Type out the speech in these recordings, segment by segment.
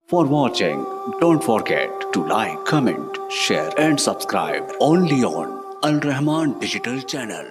For watching, don't forget to like, comment, share and subscribe only on Al Rahman Digital Channel.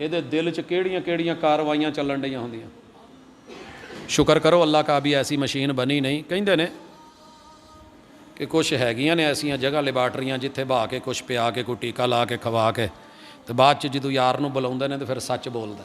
ਇਹਦੇ ਦਿਲ 'ਚ ਕਿਹੜੀਆਂ ਕਿਹੜੀਆਂ ਕਾਰਵਾਈਆਂ ਚੱਲਣ ਡੀਆਂ ਹੁੰਦੀਆਂ। ਸ਼ੁਕਰ ਕਰੋ ਅੱਲਾਹ ਕਾ ਵੀ ਐਸੀ ਮਸ਼ੀਨ ਬਣੀ ਨਹੀਂ। ਕਹਿੰਦੇ ਨੇ ਕਿ ਕੁਛ ਹੈਗੀਆਂ ਨੇ ਐਸੀਆਂ ਜਗ੍ਹਾ ਲੈਬਾਰਟਰੀਆਂ ਜਿੱਥੇ ਬਹਾ ਕੇ ਕੁਛ ਪਿਆ ਕੇ ਕੋਈ ਟੀਕਾ ਲਾ ਕੇ ਖਵਾ ਕੇ ਤੇ ਬਾਅਦ 'ਚ ਜਦੋਂ ਯਾਰ ਨੂੰ ਬੁਲਾਉਂਦੇ ਨੇ ਤੇ ਫਿਰ ਸੱਚ ਬੋਲਦਾ,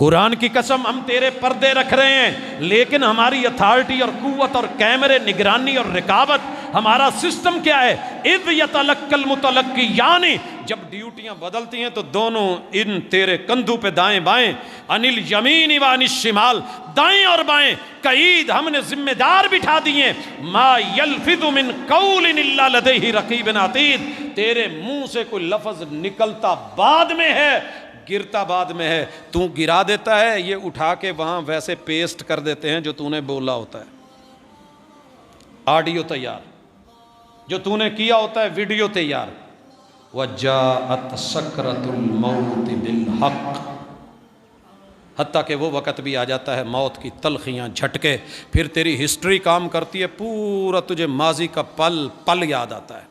قرآن کی قسم ہم تیرے پردے رکھ رہے ہیں، لیکن ہماری اتھارٹی اور قوت اور کیمرے، نگرانی اور رقابت، ہمارا سسٹم کیا ہے؟ اذ یتلقی المتلقی، یعنی جب ڈیوٹیاں بدلتی ہیں تو دونوں ان تیرے کندھوں پہ دائیں بائیں، عن الیمین و عن الشمال، دائیں اور بائیں قعید ہم نے ذمہ دار بٹھا دیے، ما یلفظ من قول الا لدیہ رقیب عتید، تیرے منہ سے کوئی لفظ نکلتا بعد میں ہے، گرتا بعد میں ہے، تو گرا دیتا ہے، یہ اٹھا کے وہاں ویسے پیسٹ کر دیتے ہیں جو تو نے بولا ہوتا ہے، آڈیو تیار، جو تو نے کیا ہوتا ہے ویڈیو تیار۔ وَجَاءَتْ سَكْرَةُ الْمَوْتِ بِالْحَقِّ، حتیٰ کہ وہ وقت بھی آ جاتا ہے موت کی تلخیاں جھٹکے، پھر تیری ہسٹری کام کرتی ہے، پورا تجھے ماضی کا پل پل یاد آتا ہے۔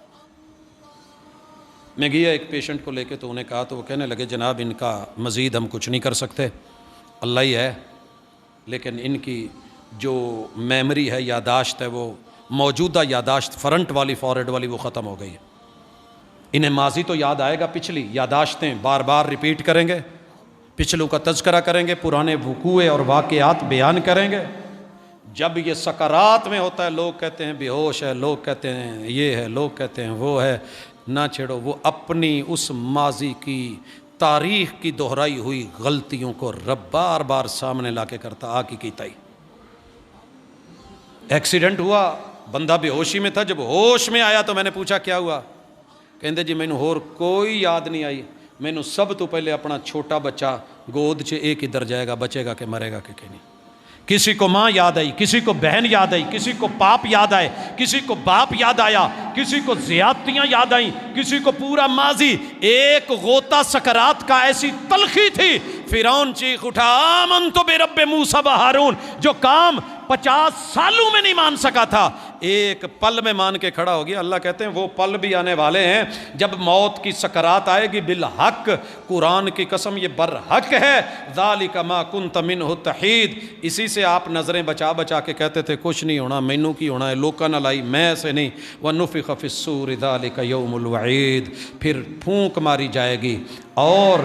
میں گیا ایک پیشنٹ کو لے کے، تو انہیں کہا، تو وہ کہنے لگے جناب ان کا مزید ہم کچھ نہیں کر سکتے، اللہ ہی ہے، لیکن ان کی جو میموری ہے، یاداشت ہے، وہ موجودہ یاداشت فرنٹ والی فارورڈ والی وہ ختم ہو گئی ہے، انہیں ماضی تو یاد آئے گا، پچھلی یاداشتیں بار بار ریپیٹ کریں گے، پچھلوں کا تذکرہ کریں گے، پرانے وقوع اور واقعات بیان کریں گے۔ جب یہ سکرات میں ہوتا ہے لوگ کہتے ہیں بے ہوش ہے، لوگ کہتے ہیں یہ ہے، لوگ کہتے ہیں وہ ہے، نہ چھیڑو، وہ اپنی اس ماضی کی تاریخ کی دہرائی ہوئی غلطیوں کو رب بار بار سامنے لا کے کرتا، آ کی کیتائی۔ ایکسیڈنٹ ہوا، بندہ بے ہوشی میں تھا، جب ہوش میں آیا تو میں نے پوچھا کیا ہوا، کہندے جی مینوں ہور کوئی یاد نہیں آئی، مینوں سب تو پہلے اپنا چھوٹا بچہ گود چ ایک ادھر جائے گا، بچے گا کہ مرے گا کہ نہیں۔ کسی کو ماں یاد آئی، کسی کو بہن یاد آئی، کسی کو باپ یاد آئے، کسی کو باپ یاد آیا، کسی کو زیادتیاں یاد آئیں، کسی کو پورا ماضی، ایک غوطہ سکرات کا ایسی تلخی تھی، فرعون چیخ اٹھا آمنت برب موسیٰ و ہارون، جو کام 50 سالوں میں نہیں مان سکا تھا، ایک پل میں مان کے کھڑا ہو گیا۔ اللہ کہتے ہیں وہ پل بھی آنے والے ہیں جب موت کی سکرات آئے گی، بالحق، قرآن کی قسم یہ برحق ہے، ذالک ما کنت منہ تحید، اسی سے آپ نظریں بچا بچا کے کہتے تھے کچھ نہیں ہونا، مینوں کی ہونا ہے، لوکا نہ لائی، میں ایسے نہیں، وَنُفِخَ فِي الصُّورِ ذَلِكَ يَوْمُ الْوَعِيدِ، پھر پھونک ماری جائے گی اور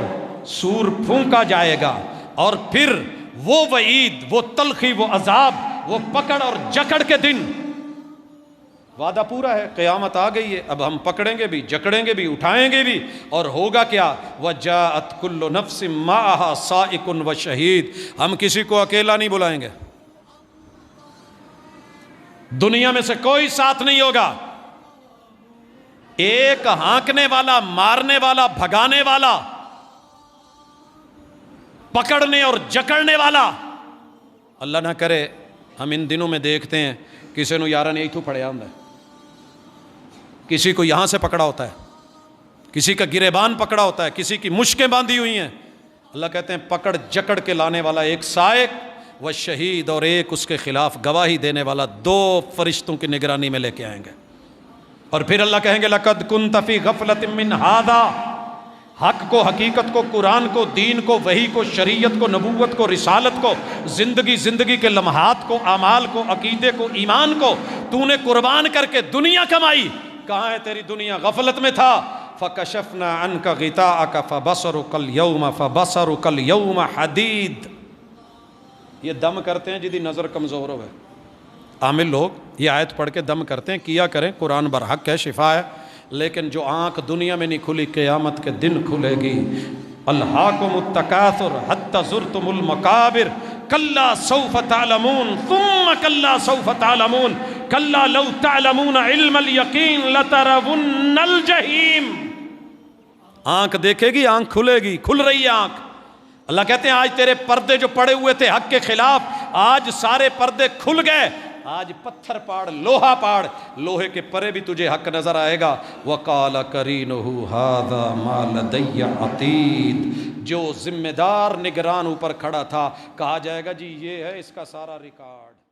سور پھونکا جائے گا، اور پھر وہ وعید، وہ تلخی، وہ عذاب، وہ پکڑ اور جکڑ کے دن، وعدہ پورا ہے، قیامت آ گئی ہے، اب ہم پکڑیں گے بھی، جکڑیں گے بھی، اٹھائیں گے بھی، اور ہوگا کیا؟ وَجَاءَتْ كُلُّ نَفْسٍ مَّعَهَا سَائِقٌ وَشَهِيدٌ، ہم کسی کو اکیلا نہیں بلائیں گے، دنیا میں سے کوئی ساتھ نہیں ہوگا، ایک ہانکنے والا، مارنے والا، بھگانے والا، پکڑنے اور جکڑنے والا۔ اللہ نہ کرے ہم ان دنوں میں دیکھتے ہیں کسی نو یارہ نے ایتھو پڑیا ہوندا ہے، کسی کو یہاں سے پکڑا ہوتا ہے، کسی کا گریبان پکڑا ہوتا ہے، کسی کی مشکیں باندھی ہوئی ہیں، اللہ کہتے ہیں پکڑ جکڑ کے لانے والا ایک سائق و شہید، اور ایک اس کے خلاف گواہی دینے والا، 2 فرشتوں کی نگرانی میں لے کے آئیں گے، اور پھر اللہ کہیں گے لَقَدْ كُنْتَ فِي غَفْلَةٍ مِّنْ هَذَا، حق کو، حقیقت کو، قرآن کو، دین کو، وحی کو، شریعت کو، نبوت کو، رسالت کو، زندگی کے لمحات کو، اعمال کو، عقیدے کو، ایمان کو تو نے قربان کر کے دنیا کمائی، کہاں ہے تیری دنیا؟ غفلت میں تھا۔ فَكَشَفْنَا عَنْكَ غِطَاءَكَ فَبَصَرُكَ الْيَوْمَ حَدِيدٌ، یہ دم کرتے ہیں جدی نظر کمزور ہوئے، عامل لوگ یہ آیت پڑھ کے دم کرتے ہیں، کیا کریں، قرآن برحق ہے، شفا ہے، لیکن جو آنکھ دنیا میں نہیں کھلی قیامت کے دن کھلے گی۔ الہاکم التکاثر حتی زرتم المقابر کلا سوف تعلمون ثم کلا سوف تعلمون کلا لو تعلمون علم الیقین لترون الجحیم۔ آنکھ دیکھے گی، آنکھ کھلے گی، کھل رہی ہے آنکھ۔ اللہ کہتے ہیں آج تیرے پردے جو پڑے ہوئے تھے حق کے خلاف، آج سارے پردے کھل گئے، آج پتھر پاڑ، لوہا پاڑ، لوہے کے پرے بھی تجھے حق نظر آئے گا۔ وَقَالَ قَرِينُهُ هَذَا مَا لَدَيَّ عَتِيدٌ، جو ذمہ دار نگران اوپر کھڑا تھا، کہا جائے گا جی یہ ہے اس کا سارا ریکارڈ۔